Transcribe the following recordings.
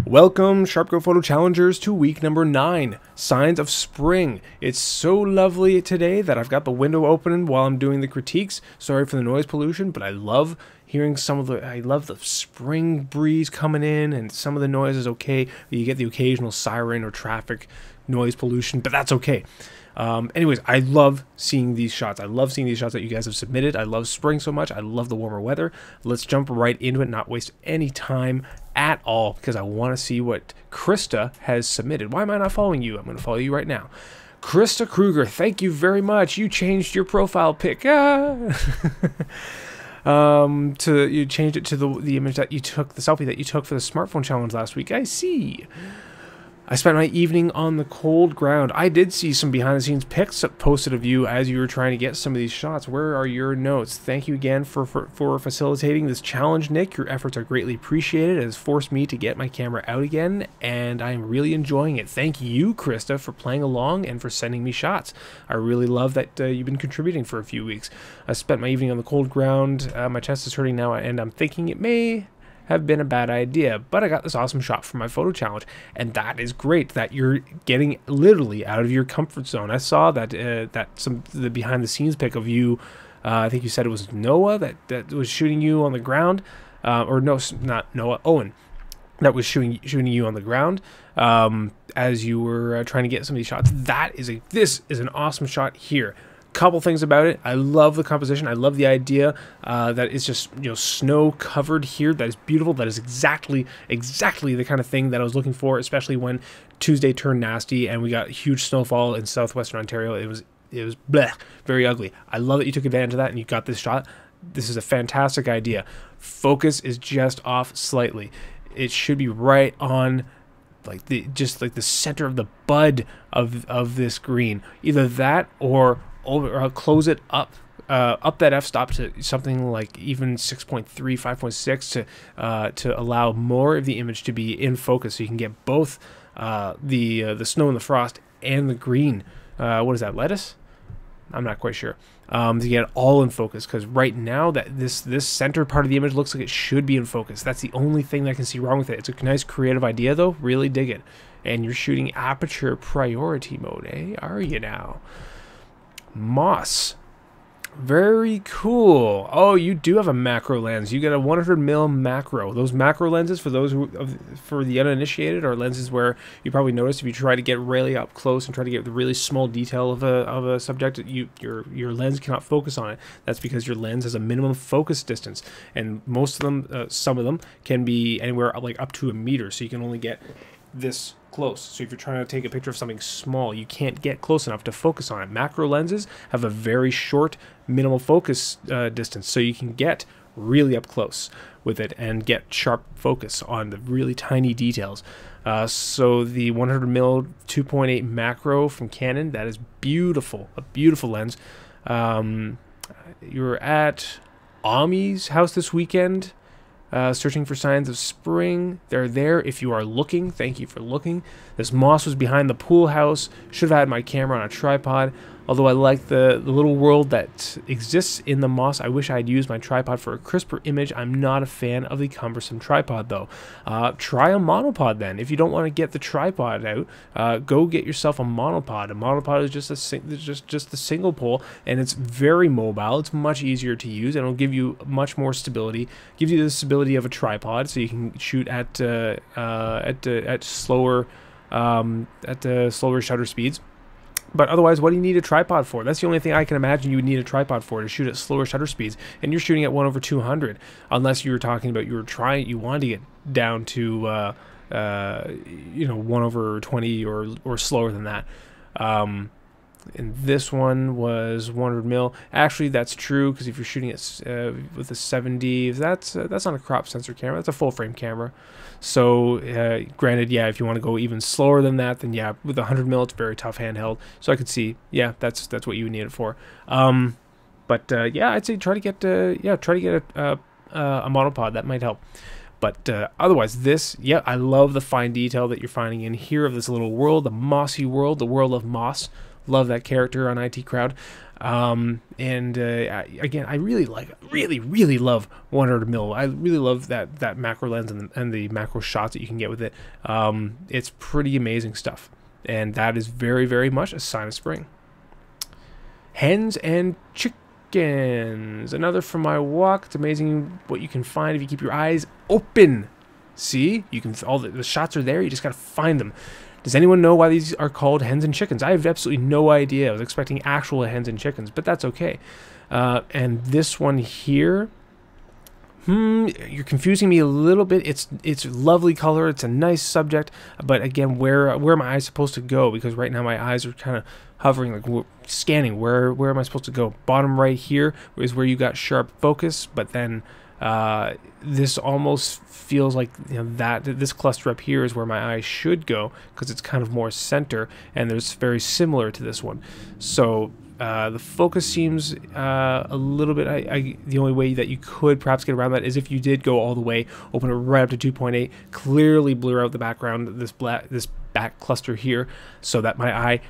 Welcome, SharpGo Photo Challengers, to week number 9, Signs of Spring. It's so lovely today that I've got the window open while I'm doing the critiques. Sorry for the noise pollution, but I love hearing I love the spring breeze coming in, and some of the noise is okay. You get the occasional siren or traffic noise pollution, but that's okay. Anyways, I love seeing these shots. I love seeing these shots that you guys have submitted. I love spring so much. I love the warmer weather. Let's jump right into it, not waste any time at all, because I want to see what Krista has submitted. Why am I not following you? I'm going to follow you right now. Krista Kruger, thank you very much. You changed your profile pic. You changed it to the image that you took, the selfie that you took for the smartphone challenge last week. I see. I spent my evening on the cold ground. I did see some behind-the-scenes pics posted of you as you were trying to get some of these shots. Where are your notes? Thank you again for facilitating this challenge, Nick. Your efforts are greatly appreciated. It has forced me to get my camera out again, and I'm really enjoying it. Thank you, Krista, for playing along and for sending me shots. I really love that you've been contributing for a few weeks. I spent my evening on the cold ground. My chest is hurting now, and I'm thinking it may have been a bad idea, but I got this awesome shot for my photo challenge, and that is great that you're getting literally out of your comfort zone. I saw that the behind the scenes pic of you, I think you said it was Noah that was shooting you on the ground, or no, not Noah, Owen, that was shooting you on the ground as you were trying to get some of these shots. This is an awesome shot here. Couple things about it. I love the composition. I love the idea that it's just, you know, snow covered here. That is beautiful. That is exactly the kind of thing that I was looking for, especially when Tuesday turned nasty and we got huge snowfall in southwestern Ontario. It was bleh, very ugly. I love that you took advantage of that and you got this shot. This is a fantastic idea. Focus is just off slightly. It should be right on just like the center of the bud of this green. Either that or I'll close it up that f-stop to something like even 6.3, 5.6 to allow more of the image to be in focus, so you can get both the snow and the frost and the green. What is that, lettuce? I'm not quite sure. To get it all in focus, because right now that this center part of the image looks like it should be in focus. That's the only thing that I can see wrong with it. It's a nice creative idea though. Really dig it. And you're shooting aperture priority mode, eh? Are you now? Moss, very cool. Oh, you do have a macro lens. You get a 100mm macro. Those macro lenses, for those for the uninitiated, are lenses where you probably noticed if you try to get really up close and try to get the really small detail of a subject, your lens cannot focus on it. That's because your lens has a minimum focus distance, and most of them, some of them, can be anywhere like up to a meter. So you can only get this close. So if you're trying to take a picture of something small, you can't get close enough to focus on it. Macro lenses have a very short minimal focus distance, so you can get really up close with it and get sharp focus on the really tiny details. So the 100mm 2.8 macro from Canon, that is beautiful, a beautiful lens. You're at Ami's house this weekend. Searching for signs of spring. They're there if you are looking. Thank you for looking. This moss was behind the pool house. Should have had my camera on a tripod. Although I like the little world that exists in the moss, I wish I had used my tripod for a crisper image. I'm not a fan of the cumbersome tripod though. Try a monopod then. If you don't want to get the tripod out, go get yourself a monopod. A monopod is just a single pole, and it's very mobile. It's much easier to use, and it'll give you much more stability. Gives you the stability of a tripod, so you can shoot at slower shutter speeds. But otherwise, what do you need a tripod for? That's the only thing I can imagine you would need a tripod for, to shoot at slower shutter speeds. And you're shooting at 1/200, unless you were talking about you wanted to get down to 1/20 or slower than that. And this one was 100mm. Actually, that's true, because if you're shooting it with a 7D, that's not a crop sensor camera. That's a full frame camera. So granted, yeah, if you want to go even slower than that, then yeah, with a 100mm, it's very tough handheld. So I could see, yeah, that's what you would need it for. Yeah, I'd say try to get a monopod. That might help. But otherwise, yeah, I love the fine detail that you're finding in here of this little world, the mossy world, the world of moss. Love that character on IT Crowd. Again, I really love 100 mil. I really love that macro lens and the macro shots that you can get with it. It's pretty amazing stuff, and that is very, very much a sign of spring. Hens and chickens. Another from my walk. It's amazing what you can find if you keep your eyes open. See, you can, all the shots are there. You just got to find them. Does anyone know why these are called hens and chickens? I have absolutely no idea. I was expecting actual hens and chickens, but that's okay. And this one here, you're confusing me a little bit. It's lovely color. It's a nice subject, but again, where are my eyes supposed to go? Because right now my eyes are kind of hovering, like scanning. Where am I supposed to go? Bottom right here is where you got sharp focus, but then this almost feels like, you know, that this cluster up here is where my eye should go, because it's kind of more center, and there's very similar to this one. So the focus seems a little bit, the only way that you could perhaps get around that is if you did go all the way, open it right up to 2.8, clearly blur out the background, this back cluster here, so that my eye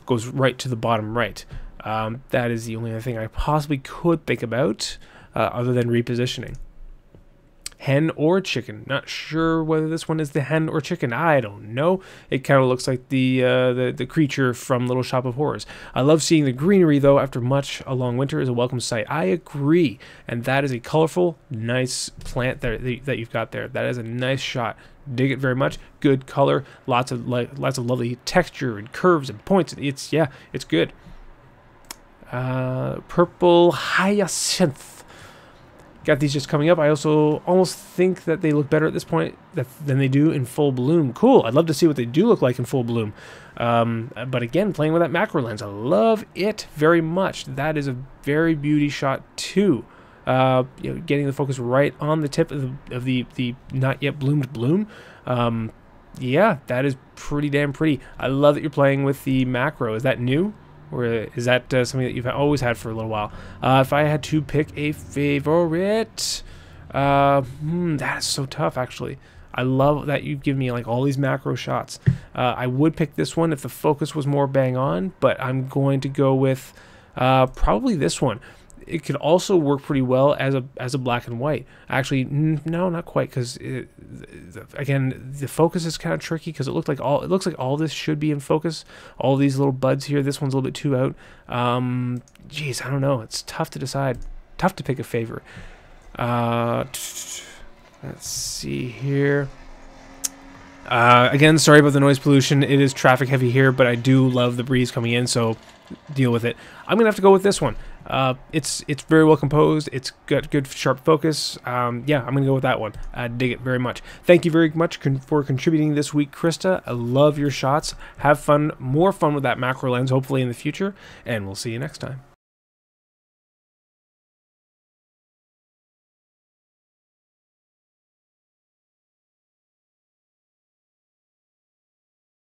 goes right to the bottom right. That is the only other thing I possibly could think about, other than repositioning. Hen or chicken? Not sure whether this one is the hen or chicken. I don't know. It kind of looks like the creature from Little Shop of Horrors. I love seeing the greenery, though, after much a long winter is a welcome sight. I agree. And that is a colorful, nice plant that you've got there. That is a nice shot. Dig it very much. Good color. Lots of lovely texture and curves and points. It's good. Purple hyacinth. Got these just coming up. I also almost think that they look better at this point than they do in full bloom. Cool. I'd love to see what they do look like in full bloom. But again, playing with that macro lens, I love it very much. That is a very beauty shot too. Getting the focus right on the tip of the not yet bloomed bloom. Yeah, that is pretty damn pretty. I love that you're playing with the macro. Is that new? Or is that something that you've always had for a little while? If I had to pick a favorite, that is so tough, actually. I love that you've given me like all these macro shots. I would pick this one if the focus was more bang on, but I'm going to go with probably this one. It could also work pretty well as a black and white. Actually, no, not quite, because again, the focus is kind of tricky, because it looks like all this should be in focus. All these little buds here. This one's a little bit too out. Geez, I don't know. It's tough to decide. Tough to pick a favorite. Let's see here. Again, sorry about the noise pollution. It is traffic heavy here, but I do love the breeze coming in, so deal with it. I'm gonna have to go with this one. It's very well composed. It's got good sharp focus. Yeah, I'm gonna go with that one. I dig it very much. Thank you very much for contributing this week, Krista. I love your shots. Have fun, more fun with that macro lens, hopefully in the future, and we'll see you next time.